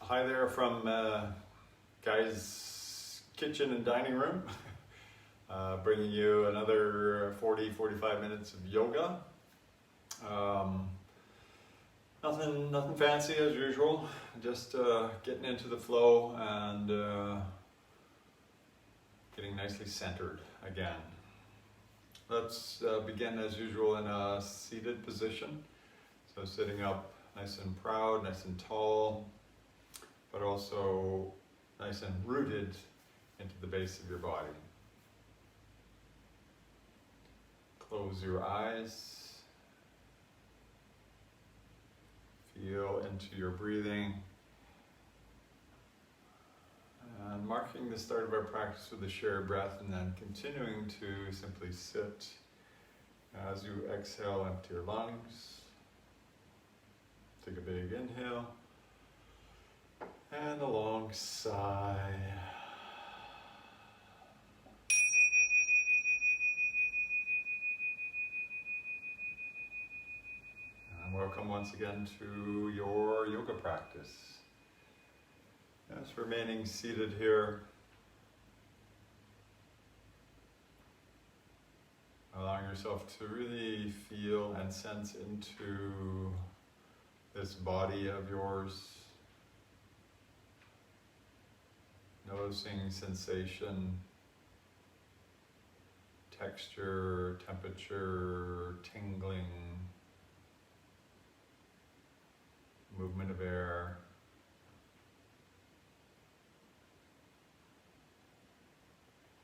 Hi there from Guy's kitchen and dining room, bringing you another 40-45 minutes of yoga. Nothing fancy as usual, just getting into the flow and getting nicely centered again. Let's begin as usual in a seated position. So sitting up nice and proud, nice and tall, but also nice and rooted into the base of your body. Close your eyes. Feel into your breathing. And marking the start of our practice with a shared breath, and then continuing to simply sit. As you exhale, empty your lungs. Take a big inhale. And a long sigh. And welcome once again to your yoga practice. Just remaining seated here. Allowing yourself to really feel and sense into this body of yours. Noticing sensation, texture, temperature, tingling, movement of air.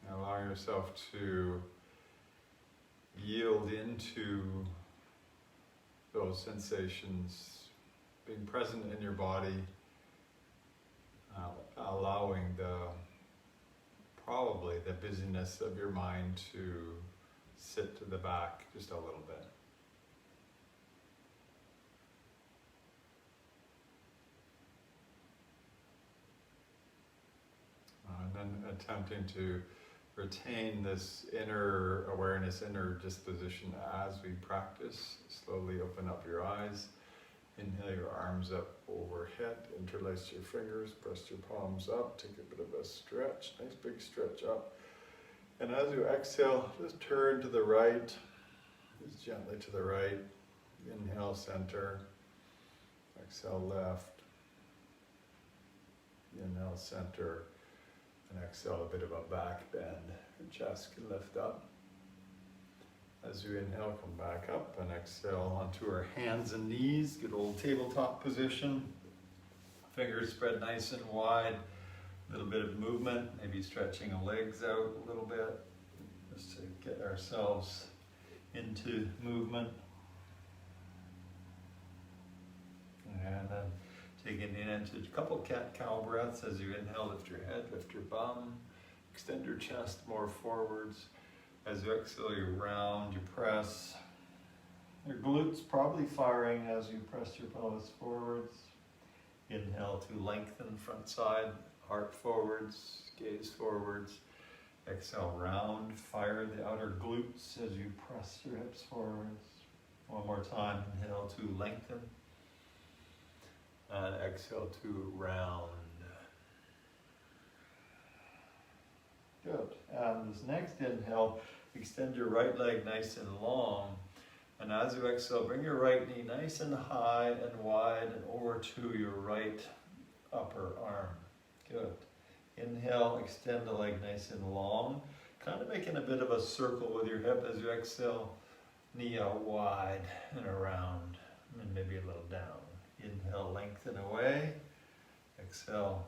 And allow yourself to yield into those sensations, being present in your body. Allowing probably the busyness of your mind to sit to the back just a little bit. And then attempting to retain this inner awareness, inner disposition as we practice. Slowly open up your eyes. Inhale your arms up overhead, interlace your fingers, press your palms up, take a bit of a stretch, nice big stretch up. And as you exhale, just turn to the right, just gently to the right. Inhale, center, exhale, left. Inhale, center, and exhale, a bit of a back bend. Your chest can lift up. As you inhale, come back up and exhale onto our hands and knees. Good old tabletop position. Fingers spread nice and wide. A little bit of movement, maybe stretching the legs out a little bit, just to get ourselves into movement. And then taking it into a couple cat-cow breaths. As you inhale, lift your head, lift your bum, extend your chest more forwards. As you exhale, you round, you press. Your glutes probably firing as you press your pelvis forwards. Inhale to lengthen front side, heart forwards, gaze forwards. Exhale, round, fire the outer glutes as you press your hips forwards. One more time, inhale to lengthen. And exhale to round. Good. And this next inhale, extend your right leg nice and long. And as you exhale, bring your right knee nice and high and wide and over to your right upper arm. Good. Inhale, extend the leg nice and long. Kind of making a bit of a circle with your hip as you exhale. Knee out wide and around, and maybe a little down. Inhale, lengthen away. Exhale,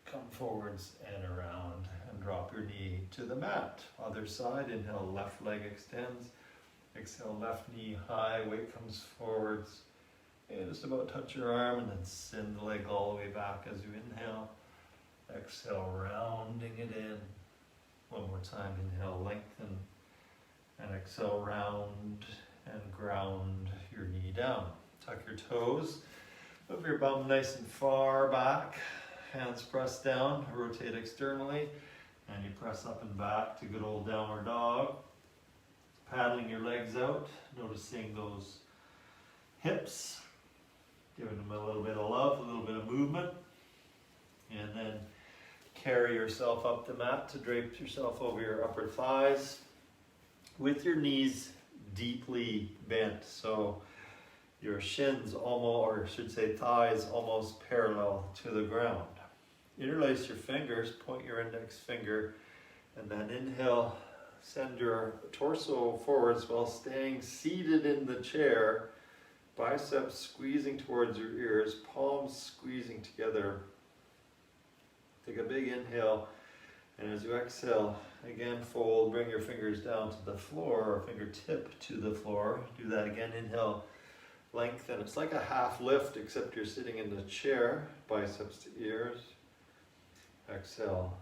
come forwards and around and drop your knee to the mat. Other side, inhale, left leg extends. Exhale, left knee high, weight comes forwards. And just about touch your arm and then send the leg all the way back as you inhale. Exhale, rounding it in. One more time, inhale, lengthen. And exhale, round and ground your knee down. Tuck your toes. Move your bum nice and far back. Hands press down, rotate externally, and you press up and back to good old downward dog. Paddling your legs out, noticing those hips Giving them a little bit of love, a little bit of movement. And then carry yourself up the mat to drape yourself over your upper thighs with your knees deeply bent. So your shins almost, or I should say thighs, almost parallel to the ground. Interlace your fingers, point your index finger, and then inhale, send your torso forwards while staying seated in the chair, biceps squeezing towards your ears, palms squeezing together. Take a big inhale, and as you exhale, again fold, bring your fingers down to the floor, or fingertip to the floor. Do that again, inhale, lengthen. It's like a half lift, except you're sitting in the chair, biceps to ears. Exhale,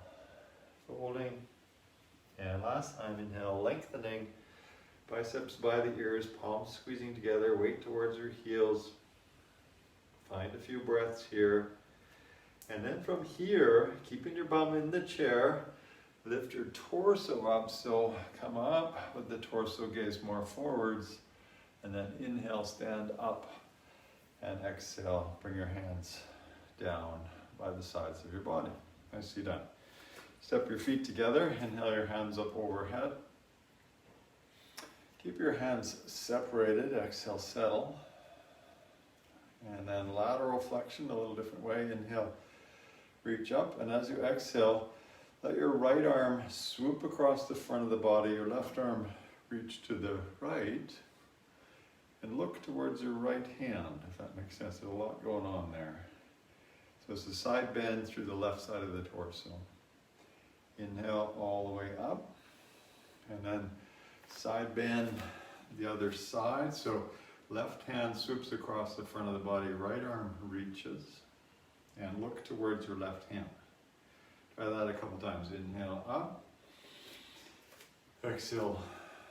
folding. And last time, inhale, lengthening, biceps by the ears, palms squeezing together, weight towards your heels. Find a few breaths here. And then from here, keeping your bum in the chair, lift your torso up. So come up with the torso gaze more forwards. And then inhale, stand up. And exhale, bring your hands down by the sides of your body. Nicely done. Step your feet together. Inhale your hands up overhead. Keep your hands separated. Exhale, settle. And then lateral flexion, a little different way. Inhale, reach up. And as you exhale, let your right arm swoop across the front of the body. Your left arm reach to the right. And look towards your right hand, if that makes sense. There's a lot going on there. So it's a side bend through the left side of the torso. Inhale all the way up. And then side bend the other side. So left hand swoops across the front of the body. Right arm reaches. And look towards your left hand. Try that a couple times. Inhale up. Exhale,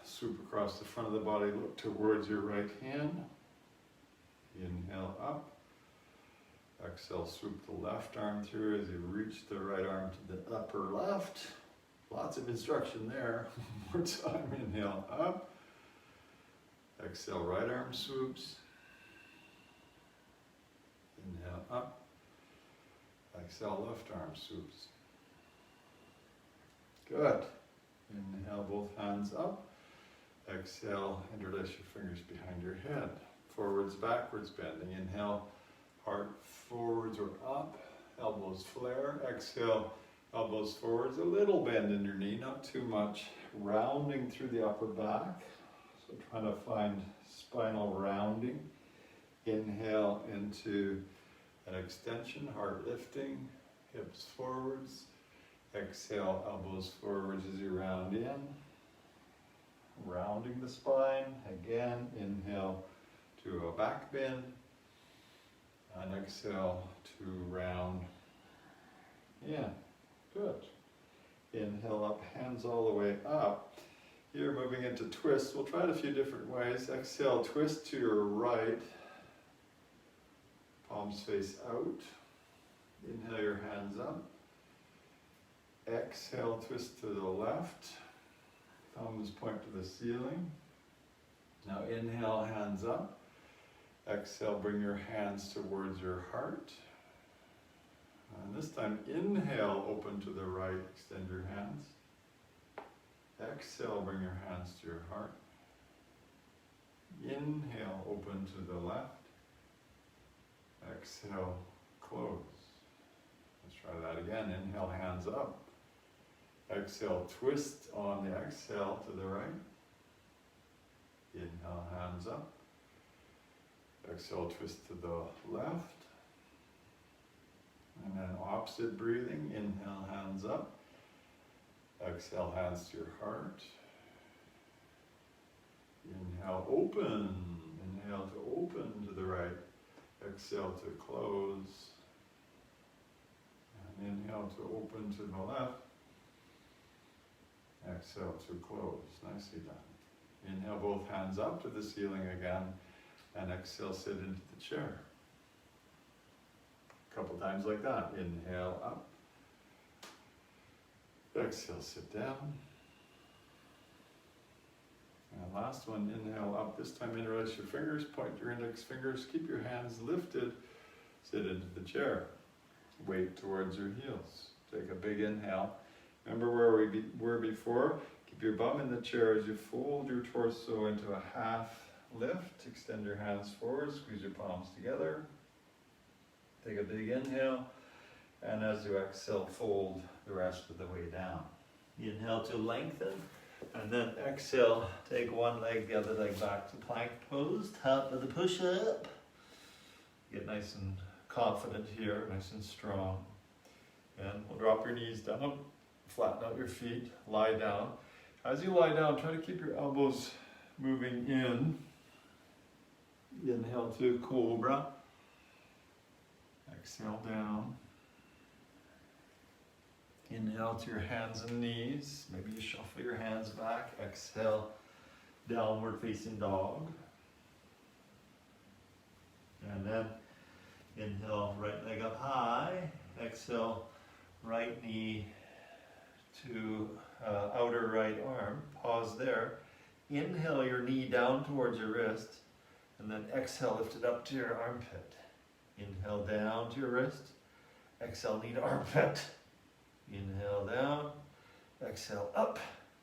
swoop across the front of the body. Look towards your right hand. Inhale up. Exhale, swoop the left arm through as you reach the right arm to the upper left. Lots of instruction there. One more time. Inhale up. Exhale, right arm swoops. Inhale up. Exhale, left arm swoops. Good. Inhale, both hands up. Exhale, interlace your fingers behind your head. Forwards, backwards bending. Inhale, heart forwards or up. Elbows flare. Exhale, elbows forwards. A little bend in your knee, not too much. Rounding through the upper back. So trying to find spinal rounding. Inhale into an extension, heart lifting, hips forwards. Exhale, elbows forwards as you round in. Rounding the spine. Again, inhale to a back bend. And exhale to round in. Good. Inhale up, hands all the way up. Here, moving into twist. We'll try it a few different ways. Exhale, twist to your right. Palms face out. Inhale your hands up. Exhale, twist to the left. Thumbs point to the ceiling. Now inhale, hands up. Exhale, bring your hands towards your heart. And this time, inhale, open to the right, extend your hands. Exhale, bring your hands to your heart. Inhale, open to the left. Exhale, close. Let's try that again. Inhale, hands up. Exhale, twist on the exhale to the right. Inhale, hands up. Exhale, twist to the left. And then opposite breathing. Inhale, hands up. Exhale, hands to your heart. Inhale, open. Inhale to open to the right. Exhale to close. And inhale to open to the left. Exhale to close. Nicely done. Inhale both hands up to the ceiling again. And exhale, sit into the chair. A couple times like that. Inhale up. Exhale, sit down. And last one, inhale up. This time interlace your fingers, point your index fingers, keep your hands lifted, sit into the chair. Weight towards your heels. Take a big inhale. Remember where we were before? Keep your bum in the chair as you fold your torso into a half lift. Extend your hands forward, squeeze your palms together. Take a big inhale, and as you exhale, fold the rest of the way down. Inhale to lengthen, and then exhale, take one leg, the other leg back to plank pose, top of the push-up. Get nice and confident here, nice and strong. And we'll drop your knees down, flatten out your feet, lie down. As you lie down, try to keep your elbows moving in. Inhale to cobra. Exhale down. Inhale to your hands and knees. Maybe you shuffle your hands back. Exhale, downward facing dog. And then inhale, right leg up high. Exhale, right knee to outer right arm. Pause there. Inhale your knee down towards your wrist. And then exhale, lift it up to your armpit. Inhale down to your wrist. Exhale, knee to armpit. Inhale down. Exhale up.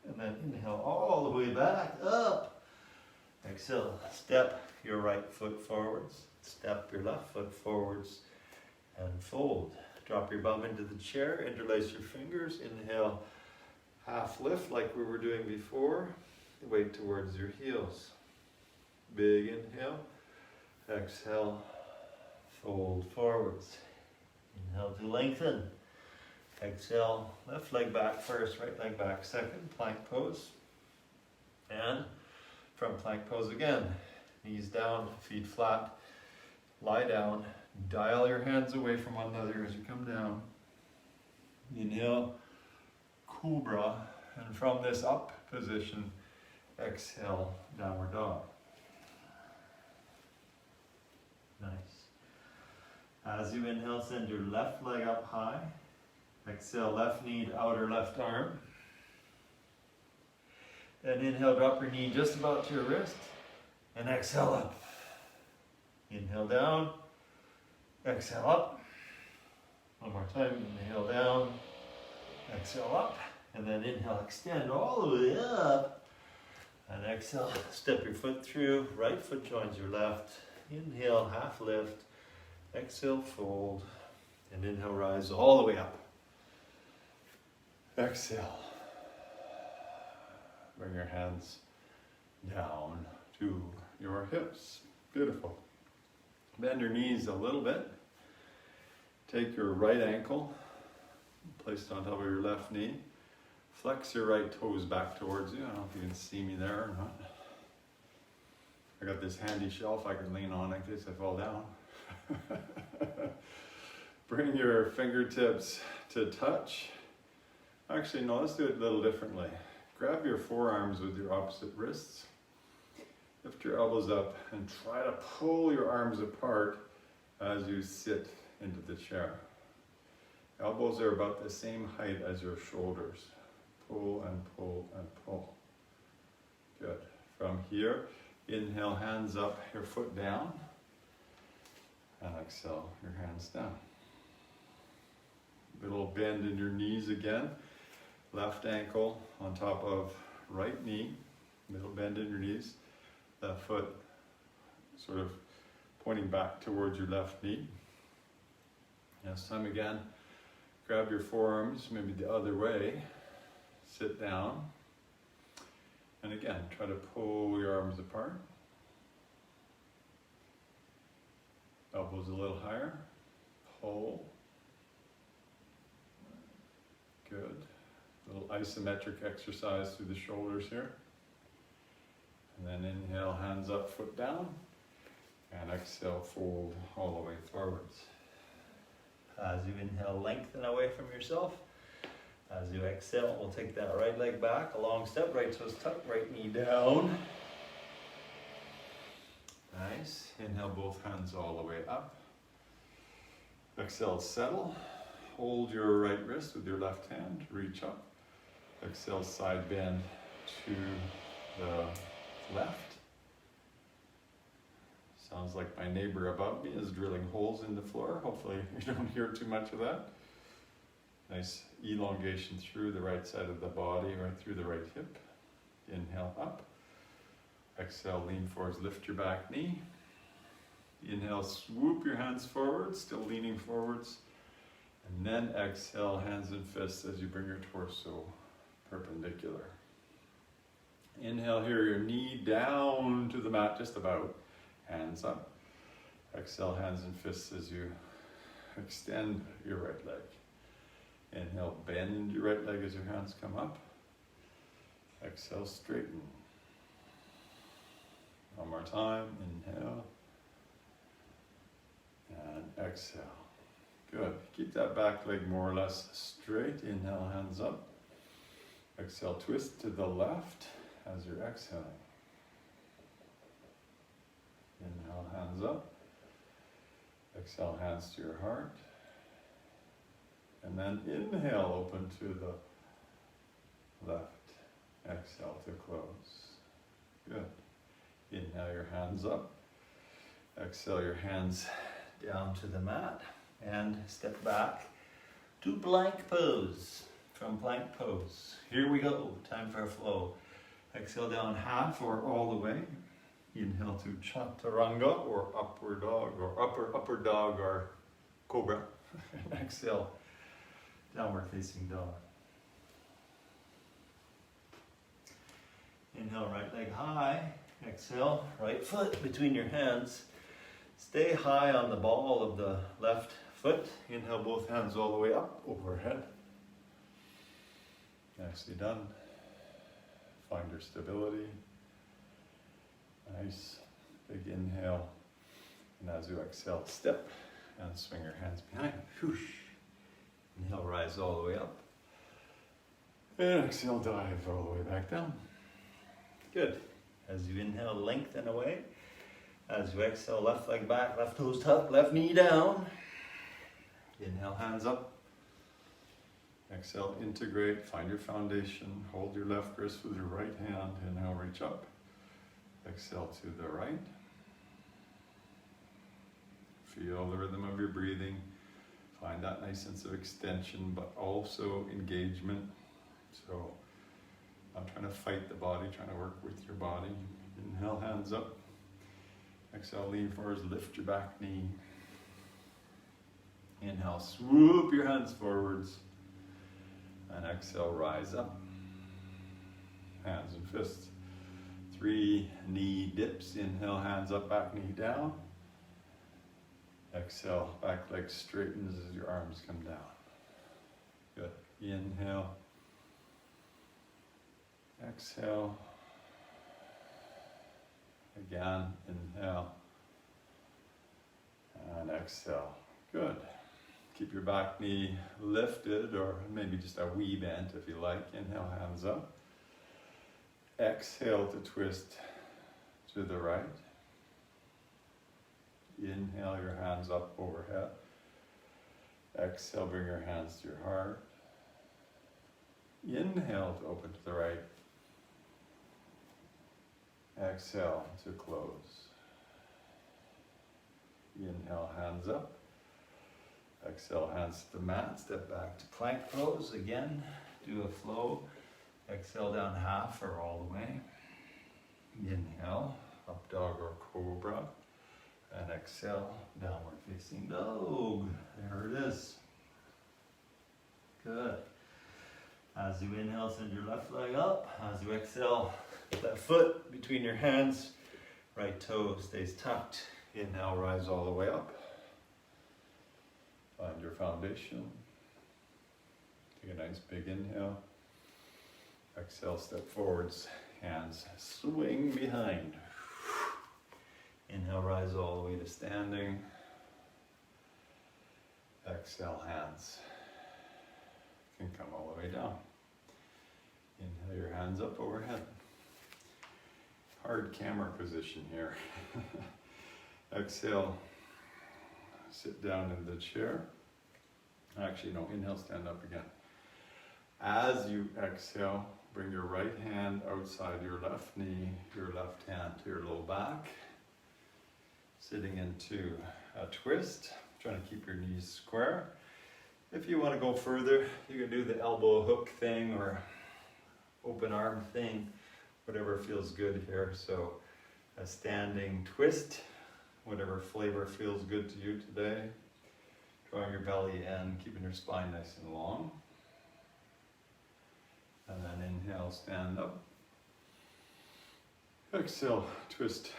And then inhale all the way back up. Exhale, step your right foot forwards. Step your left foot forwards. And fold. Drop your bum into the chair. Interlace your fingers. Inhale, half lift like we were doing before. Weight towards your heels. Big inhale. Exhale. Fold forwards. Inhale to lengthen. Exhale, left leg back first, right leg back second, plank pose. And from plank pose again, knees down, feet flat, lie down, dial your hands away from one another as you come down. Inhale, cobra, and from this up position, exhale, downward dog. Nice. As you inhale, send your left leg up high. Exhale, left knee to outer left arm. Then inhale, drop your knee just about to your wrist. And exhale up. Inhale down. Exhale up. One more time. Inhale down. Exhale up. And then inhale, extend all the way up. And exhale, step your foot through. Right foot joins your left. Inhale, half lift. Exhale, fold. And inhale, rise all the way up. Exhale. Bring your hands down to your hips. Beautiful. Bend your knees a little bit. Take your right ankle, place it on top of your left knee. Flex your right toes back towards you. I don't know if you can see me there or not. I got this handy shelf I can lean on in case I fall down. Bring your fingertips to touch. Actually, no, let's do it a little differently. Grab your forearms with your opposite wrists. Lift your elbows up and try to pull your arms apart as you sit into the chair. Elbows are about the same height as your shoulders. Pull and pull and pull. Good. From here, inhale, hands up, your foot down. And exhale, your hands down. Little bend in your knees again. Left ankle on top of right knee. Little bend in your knees. Left foot sort of pointing back towards your left knee. This time again, grab your forearms, maybe the other way. Sit down. And again, try to pull your arms apart. Elbows a little higher. Pull. Good. A little isometric exercise through the shoulders here. And then inhale, hands up, foot down. And exhale, fold all the way forwards. As you inhale, lengthen away from yourself. As you exhale, we'll take that right leg back, a long step, right toes tucked, right knee down. Nice. Inhale, both hands all the way up. Exhale, settle. Hold your right wrist with your left hand, reach up. Exhale, side bend to the left. Sounds like my neighbor above me is drilling holes in the floor. Hopefully you don't hear too much of that. Nice elongation through the right side of the body, right through the right hip. Inhale up. Exhale, lean forwards, lift your back knee. Inhale, swoop your hands forward, still leaning forwards. And then exhale, hands and fists as you bring your torso perpendicular. Inhale here, your knee down to the mat, just about. Hands up. Exhale, hands and fists as you extend your right leg. Inhale, bend your right leg as your hands come up. Exhale, straighten. One more time, inhale. And exhale. Good. Keep that back leg more or less straight. Inhale, hands up. Exhale, twist to the left as you're exhaling. Inhale, hands up. Exhale, hands to your heart. And then inhale, open to the left. Exhale to close. Good. Inhale your hands up. Exhale your hands down to the mat. And step back to plank pose. From plank pose. Here we go. Time for a flow. Exhale down half or all the way. Inhale to chaturanga or upward dog or upper dog or cobra. And exhale, downward facing dog. Inhale, right leg high. Exhale, right foot between your hands. Stay high on the ball of the left foot. Inhale, both hands all the way up, overhead. Nicely done. Find your stability. Nice. Big inhale. And as you exhale, step and swing your hands behind. Whoosh. Inhale, rise all the way up. And exhale, dive all the way back down. Good. As you inhale, lengthen away. As you exhale, left leg back, left toes tucked, left knee down. Inhale, hands up. Exhale, integrate, find your foundation. Hold your left wrist with your right hand. Inhale, reach up. Exhale to the right. Feel the rhythm of your breathing. Find that nice sense of extension, but also engagement. So, I'm trying to fight the body, trying to work with your body. Inhale, hands up. Exhale, lean forwards, lift your back knee. Inhale, swoop your hands forwards. And exhale, rise up. Hands and fists. 3 knee dips. Inhale, hands up, back knee down. Exhale, back leg straightens as your arms come down. Good. Inhale. Exhale. Again, inhale. And exhale. Good. Keep your back knee lifted, or maybe just a wee bent if you like. Inhale, hands up. Exhale to twist to the right. Inhale your hands up overhead. Exhale, bring your hands to your heart. Inhale to open to the right. Exhale to close. Inhale, hands up. Exhale, hands to the mat. Step back to plank pose. Again, do a flow. Exhale down half or all the way. Inhale, up dog or cobra. And exhale, downward facing dog. There it is. Good. As you inhale, send your left leg up. As you exhale, left foot between your hands. Right toe stays tucked. Inhale, rise all the way up. Find your foundation. Take a nice big inhale. Exhale, step forwards. Hands swing behind. Inhale, rise all the way to standing. Exhale, hands can come all the way down. Inhale your hands up overhead. Hard camera position here. Exhale, sit down in the chair. Actually, no, inhale, stand up again. As you exhale, Bring your right hand outside your left knee, your left hand to your low back. Sitting into a twist, trying to keep your knees square. If you want to go further, you can do the elbow hook thing or open arm thing, whatever feels good here. So a standing twist, whatever flavor feels good to you today. Drawing your belly in, keeping your spine nice and long. And then inhale, stand up. Exhale, twist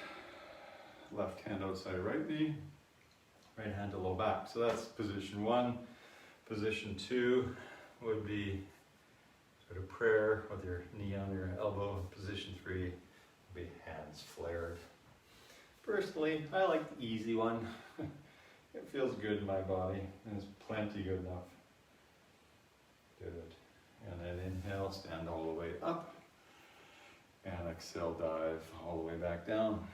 left hand outside right knee, right hand to low back. So that's position 1. Position 2 would be sort of prayer with your knee on your elbow. Position 3 would be hands flared. Personally, I like the easy one. It feels good in my body, and it's plenty good enough. Good. And then inhale, stand all the way up. And exhale, dive all the way back down.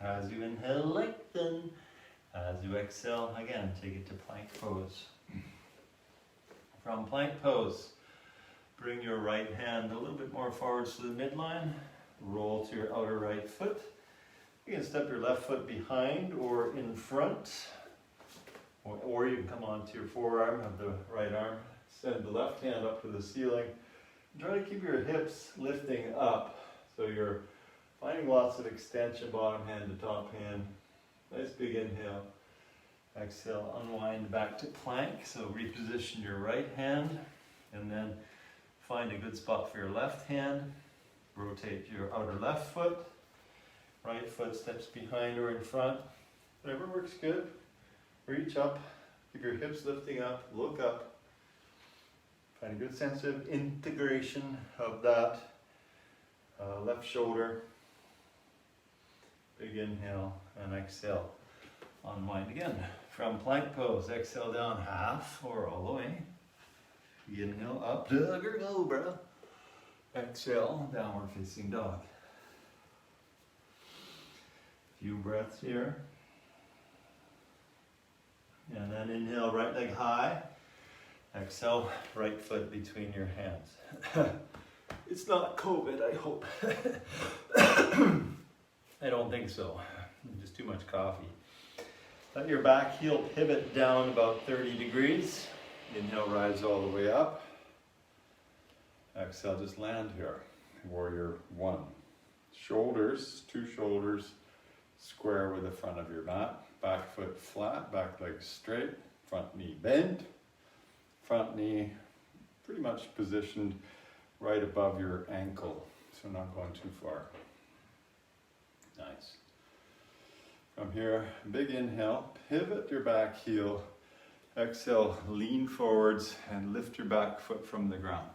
As you inhale, lengthen. As you exhale, again, take it to plank pose. From plank pose, bring your right hand a little bit more forwards to the midline. Roll to your outer right foot. You can step your left foot behind or in front. Or you can come onto your forearm of the right arm. Send the left hand up to the ceiling. Try to keep your hips lifting up. So you're finding lots of extension, bottom hand to top hand. Nice big inhale. Exhale, unwind back to plank. So reposition your right hand and then find a good spot for your left hand. Rotate your outer left foot. Right foot steps behind or in front. Whatever works good. Reach up. Keep your hips lifting up. Look up. Find a good sense of integration of that left shoulder. Big inhale and exhale. Unwind again. From plank pose, exhale down half or all the way. Inhale up, Dugger Cobra. Exhale, downward facing dog. Few breaths here. And then inhale, right leg high. Exhale, right foot between your hands. It's not COVID, I hope. I don't think so. Just too much coffee. Let your back heel pivot down about 30 degrees. Inhale, rise all the way up. Exhale, just land here. Warrior 1. Shoulders, 2 shoulders, square with the front of your mat. Back foot flat, back leg straight, front knee bent. Front knee pretty much positioned right above your ankle, so not going too far. Nice. From here, big inhale, pivot your back heel. Exhale, lean forwards and lift your back foot from the ground.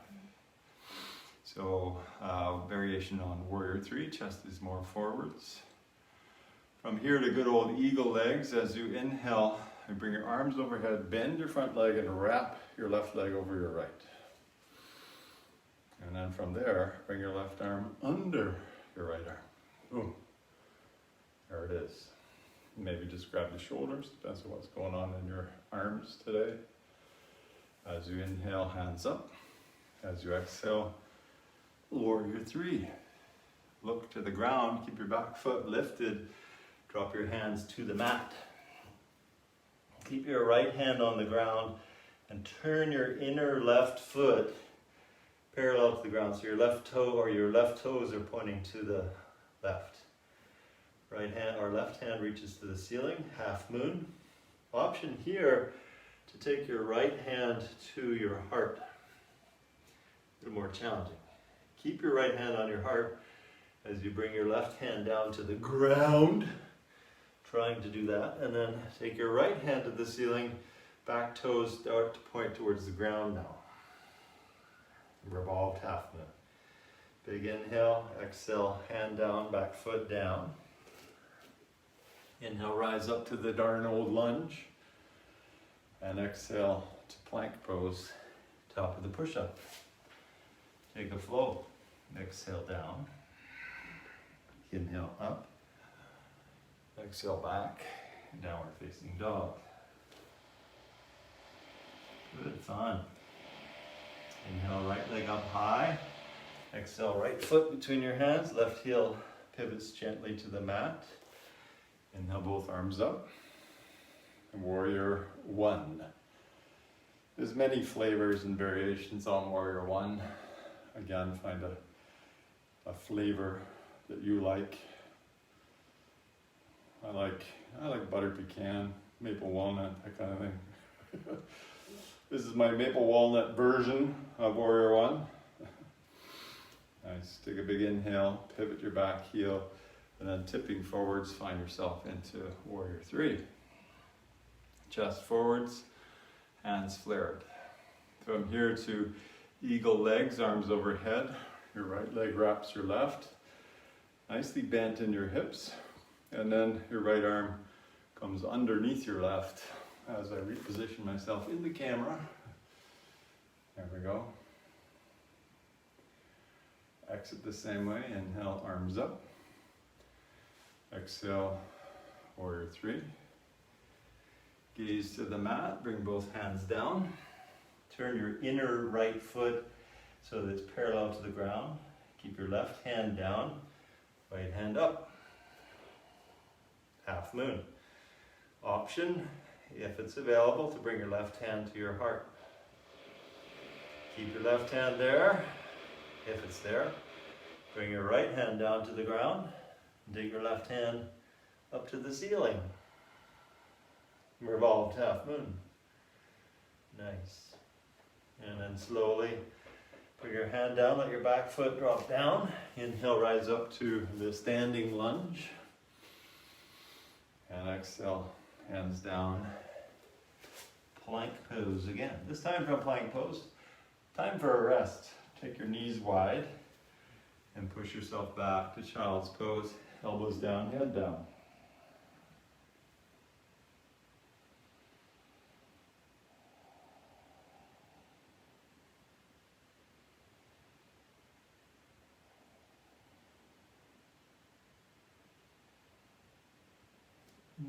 So variation on Warrior 3, chest is more forwards. From here to good old eagle legs. As you inhale, you bring your arms overhead, bend your front leg and wrap your left leg over your right. And then from there, bring your left arm under your right arm. Boom. There it is. Maybe just grab the shoulders, depends on what's going on in your arms today. As you inhale, hands up. As you exhale, Warrior 3. Look to the ground, keep your back foot lifted. Drop your hands to the mat. Keep your right hand on the ground and turn your inner left foot parallel to the ground. So your left toe or your left toes are pointing to the left. Right hand or left hand reaches to the ceiling, half moon. Option here to take your right hand to your heart. A little more challenging. Keep your right hand on your heart as you bring your left hand down to the ground. Trying to do that, and then take your right hand to the ceiling, back toes start to point towards the ground now. Revolved half moon. Big inhale, exhale, hand down, back foot down. Inhale, rise up to the darn old lunge. And exhale to plank pose, top of the push-up. Take a flow. Exhale down. Inhale up. Exhale back, downward facing dog. Good, fun. Inhale, right leg up high. Exhale, right foot between your hands. Left heel pivots gently to the mat. Inhale, both arms up. Warrior One. There's many flavors and variations on Warrior One. Again, find a flavor that you like. I like butter pecan, maple walnut, that kind of thing. This is my maple walnut version of Warrior One. Nice. Take a big inhale, pivot your back heel, and then tipping forwards, find yourself into Warrior Three. Chest forwards, hands flared. From here to eagle legs, arms overhead. Your right leg wraps your left. Nicely bent in your hips. And then your right arm comes underneath your left as I reposition myself in the camera. There we go. Exit the same way. Inhale, arms up. Exhale, Warrior Three. Gaze to the mat, bring both hands down. Turn your inner right foot so that it's parallel to the ground. Keep your left hand down, right hand up. Half moon. Option, if it's available, to bring your left hand to your heart. Keep your left hand there, if it's there. Bring your right hand down to the ground. And take your left hand up to the ceiling. Revolved half moon. Nice. And then slowly put your hand down, let your back foot drop down. Inhale, rise up to the standing lunge. And exhale, hands down. Plank pose again. This time from plank pose, time for a rest. Take your knees wide and push yourself back to child's pose. Elbows down, head down.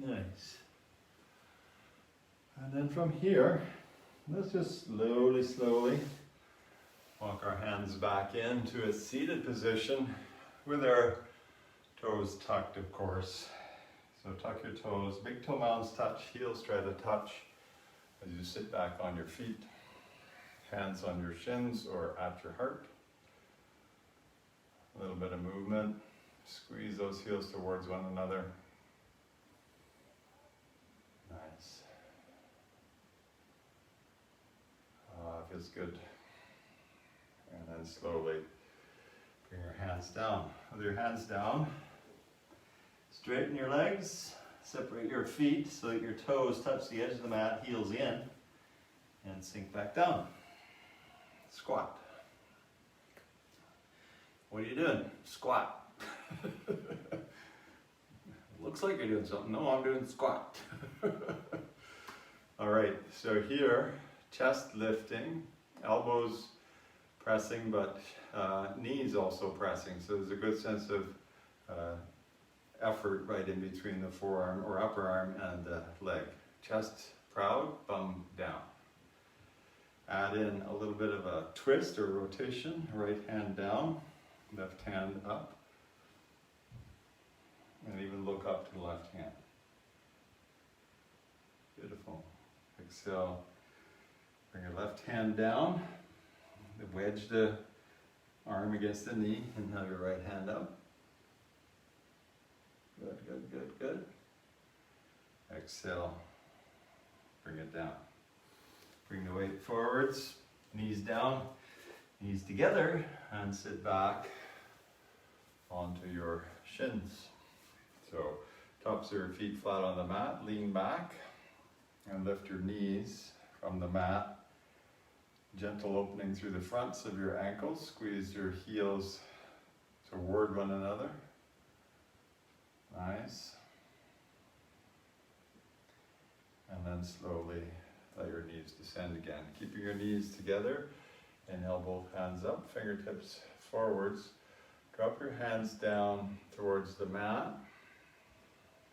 Nice. And then from here, let's just slowly walk our hands back into a seated position with our toes tucked, of course. So tuck your toes, big toe mounds touch, heels try to touch as you sit back on your feet. Hands on your shins or at your heart. A little bit of movement. Squeeze those heels towards one another. Nice. Feels good. And then slowly bring your hands down. With your hands down, straighten your legs, separate your feet so that your toes touch the edge of the mat, heels in, and sink back down. Squat. What are you doing? Squat. Looks like you're doing something. No, I'm doing squat. All right, so here, chest lifting, elbows pressing, but knees also pressing. So there's a good sense of effort right in between the forearm or upper arm and the leg. Chest proud, bum down. Add in a little bit of a twist or rotation, right hand down, left hand up. And even look up to the left hand. Beautiful. Exhale. Bring your left hand down. Wedge the arm against the knee. Inhale your right hand up. Good, good, good, good. Exhale. Bring it down. Bring the weight forwards. Knees down. Knees together. And sit back onto your shins. So, tops of your feet flat on the mat, lean back, and lift your knees from the mat. Gentle opening through the fronts of your ankles. Squeeze your heels toward one another. Nice. And then slowly let your knees descend again. Keeping your knees together. Inhale both hands up, fingertips forwards. Drop your hands down towards the mat.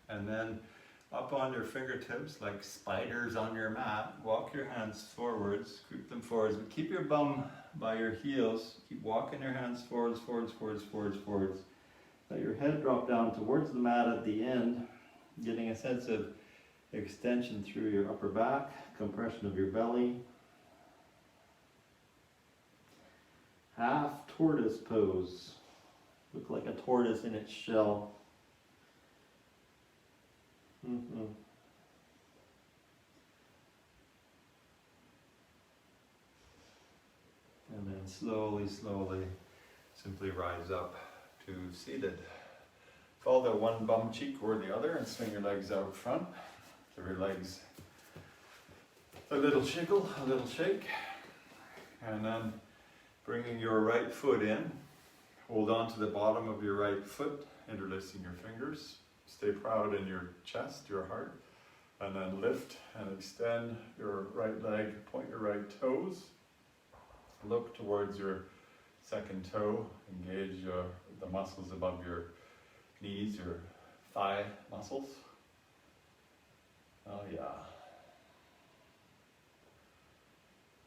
And then Up on your fingertips like spiders on your mat. Walk your hands forwards, creep them forwards, but keep your bum by your heels. Keep walking your hands forwards, forwards, forwards, forwards, forwards. Let your head drop down towards the mat at the end, getting a sense of extension through your upper back, compression of your belly. Half tortoise pose. Look like a tortoise in its shell. And then slowly, slowly, simply rise up to seated. Fall to one bum cheek or the other and swing your legs out front. Give your legs a little shiggle, a little shake. And then bringing your right foot in. Hold on to the bottom of your right foot, interlacing your fingers. Stay proud in your chest, your heart. And then lift and extend your right leg, point your right toes. Look towards your second toe. Engage the muscles above your knees, your thigh muscles. Oh yeah.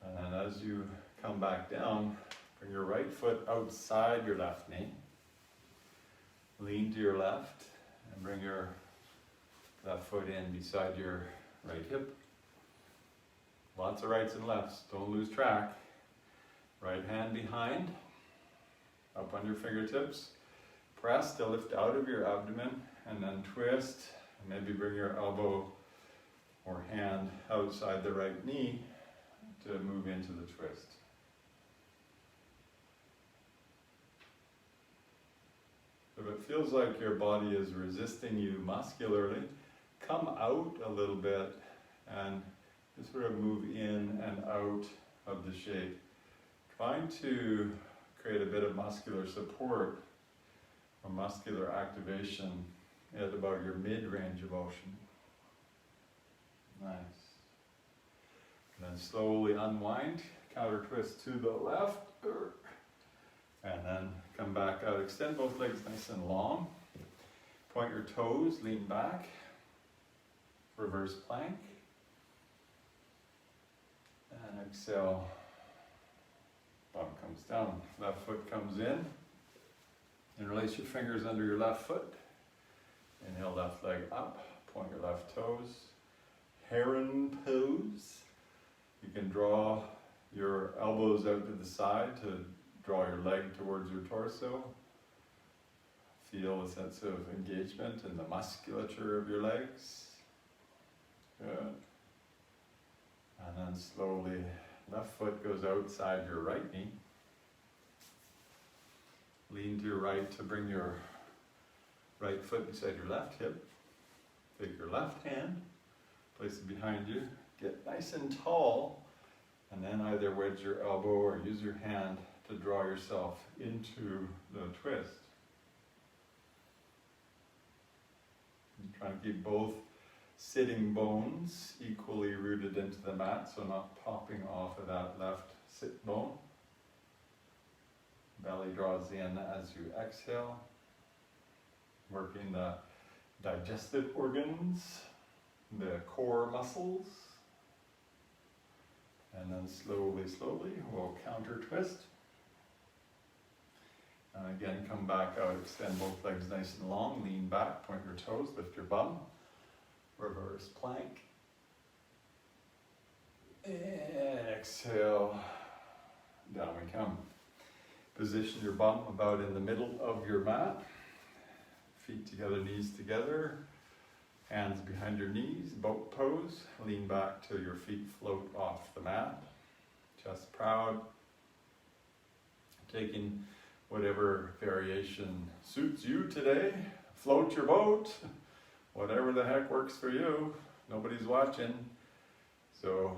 And then as you come back down, bring your right foot outside your left knee. Lean to your left and bring your left foot in beside your right hip. Lots of rights and lefts, don't lose track. Right hand behind, up on your fingertips. Press to lift out of your abdomen and then twist. Maybe bring your elbow or hand outside the right knee to move into the twist. If it feels like your body is resisting you muscularly, come out a little bit and just sort of move in and out of the shape. Trying to create a bit of muscular support or muscular activation at about your mid-range of motion. Nice. And then slowly unwind, counter twist to the left, and then come back out. Extend both legs nice and long. Point your toes, lean back. Reverse plank. And exhale. Bum comes down, left foot comes in. Interlace your fingers under your left foot. Inhale, left leg up. Point your left toes. Heron pose. You can draw your elbows out to the side to draw your leg towards your torso. Feel a sense of engagement in the musculature of your legs. Good. And then slowly, left foot goes outside your right knee. Lean to your right to bring your right foot beside your left hip. Take your left hand, place it behind you, get nice and tall, and then either wedge your elbow or use your hand to draw yourself into the twist. And try to keep both sitting bones equally rooted into the mat, so not popping off of that left sit bone. Belly draws in as you exhale, working the digestive organs, the core muscles. And then slowly, slowly, we'll counter twist. And again, come back out, extend both legs nice and long, lean back, point your toes, lift your bum. Reverse plank. And exhale, down we come. Position your bum about in the middle of your mat. Feet together, knees together. Hands behind your knees, boat pose. Lean back till your feet float off the mat. Chest proud. Taking whatever variation suits you today. Float your boat. Whatever the heck works for you. Nobody's watching. So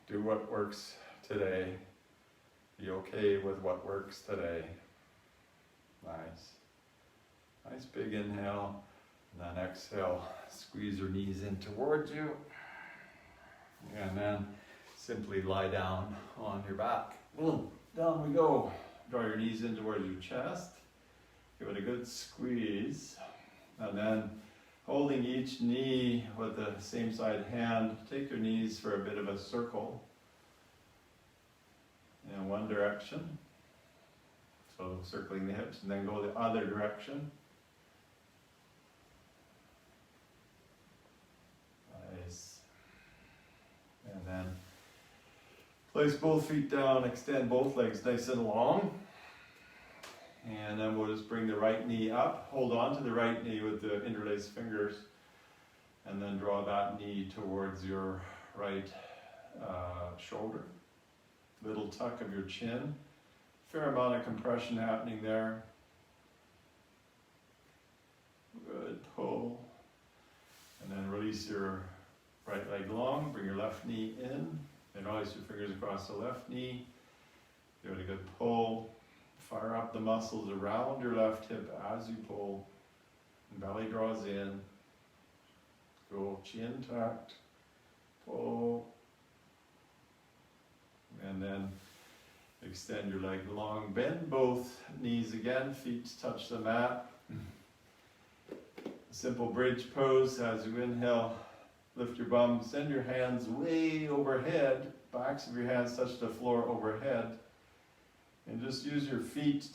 do what works today. Be okay with what works today. Nice. Nice big inhale. And then exhale. Squeeze your knees in towards you. And then simply lie down on your back. Boom. Down we go. Draw your knees in towards your chest. Give it a good squeeze. And then Holding each knee with the same side hand, take your knees for a bit of a circle in one direction. So circling the hips, and then go the other direction. Nice. And then place both feet down, extend both legs nice and long. And then we'll just bring the right knee up, hold on to the right knee with the interlaced fingers, and then draw that knee towards your right shoulder. Little tuck of your chin. Fair amount of compression happening there. Good, pull. And then release your right leg long, bring your left knee in, and release your fingers across the left knee. Give it a good pull. Fire up the muscles around your left hip as you pull. And belly draws in. Go chin tucked. Pull. And then extend your leg long, bend both knees again, feet touch the mat. Simple bridge pose as you inhale, lift your bum, send your hands way overhead, backs of your hands touch the floor overhead, and just use your feet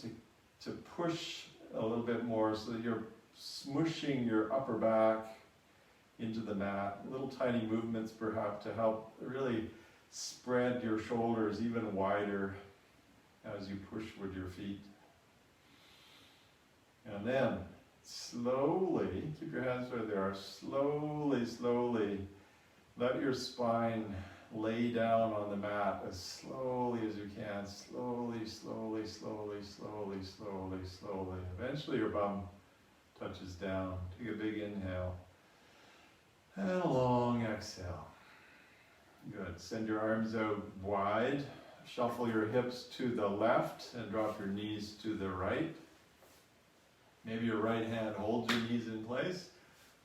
to push a little bit more so that you're smushing your upper back into the mat. Little tiny movements perhaps to help really spread your shoulders even wider as you push with your feet. And then slowly, keep your hands where they are, slowly let your spine lay down on the mat as slowly as you can. Slowly. Eventually your bum touches down. Take a big inhale and a long exhale. Good. Send your arms out wide. Shuffle your hips to the left and drop your knees to the right. Maybe your right hand holds your knees in place.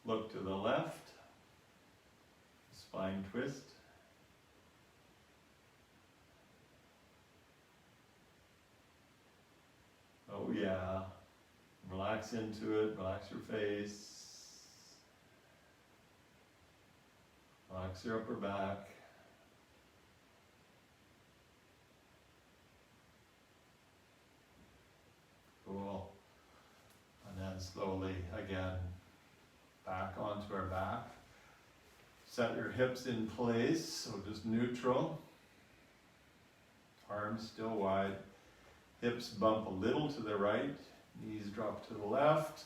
Look to the left. Spine twist. Oh yeah. Relax into it. Relax your face. Relax your upper back. Cool. And then slowly again back onto our back. Set your hips in place, so just neutral. Arms still wide. Hips bump a little to the right. Knees drop to the left.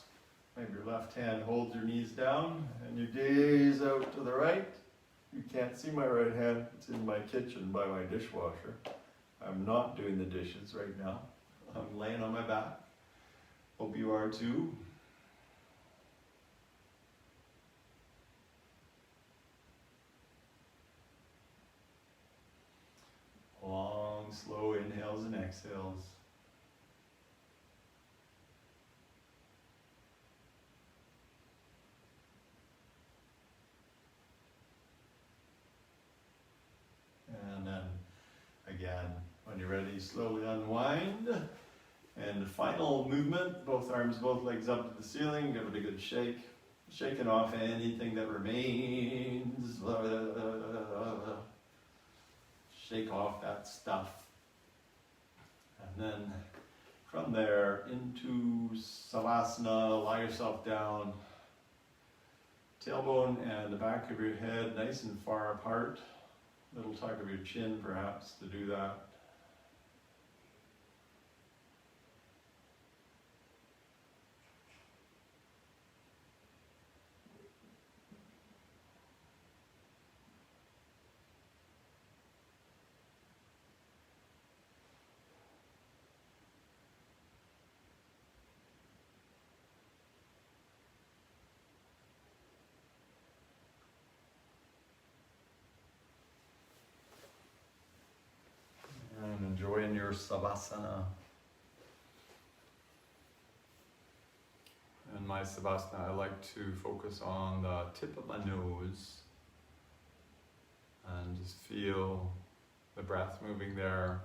Maybe your left hand holds your knees down and you gaze out to the right. You can't see my right hand. It's in my kitchen by my dishwasher. I'm not doing the dishes right now. I'm laying on my back. Hope you are too. Long, slow inhales and exhales. And then again, when you're ready, slowly unwind. And the final movement, both arms, both legs up to the ceiling, give it a good shake. Shaking off anything that remains. Shake off that stuff. And then from there into Savasana, lie yourself down. Tailbone and the back of your head nice and far apart. Little tuck of your chin perhaps to do that. And enjoying your Savasana. In my Savasana, I like to focus on the tip of my nose and just feel the breath moving there.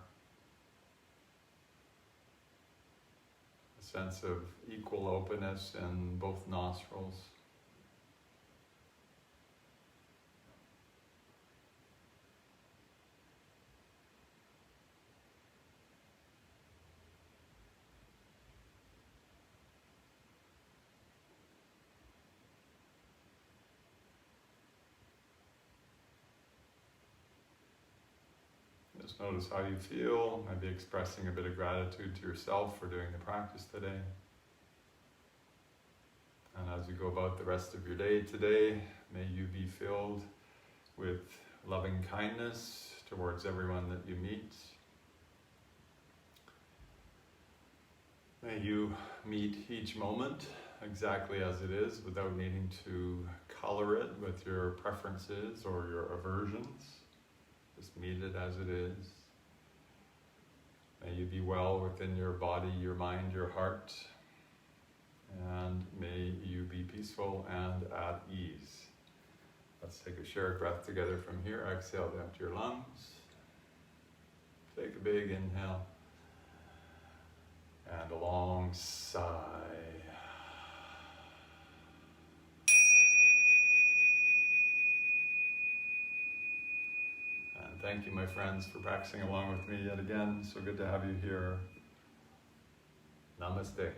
A sense of equal openness in both nostrils. Just notice how you feel, maybe expressing a bit of gratitude to yourself for doing the practice today. And as you go about the rest of your day today, may you be filled with loving kindness towards everyone that you meet. May you meet each moment exactly as it is without needing to color it with your preferences or your aversions. Just meet it as it is. May you be well within your body, your mind, your heart. And may you be peaceful and at ease. Let's take a shared breath together from here. Exhale down to your lungs. Take a big inhale. And a long sigh. And thank you, my friends, for practicing along with me yet again. So good to have you here. Namaste.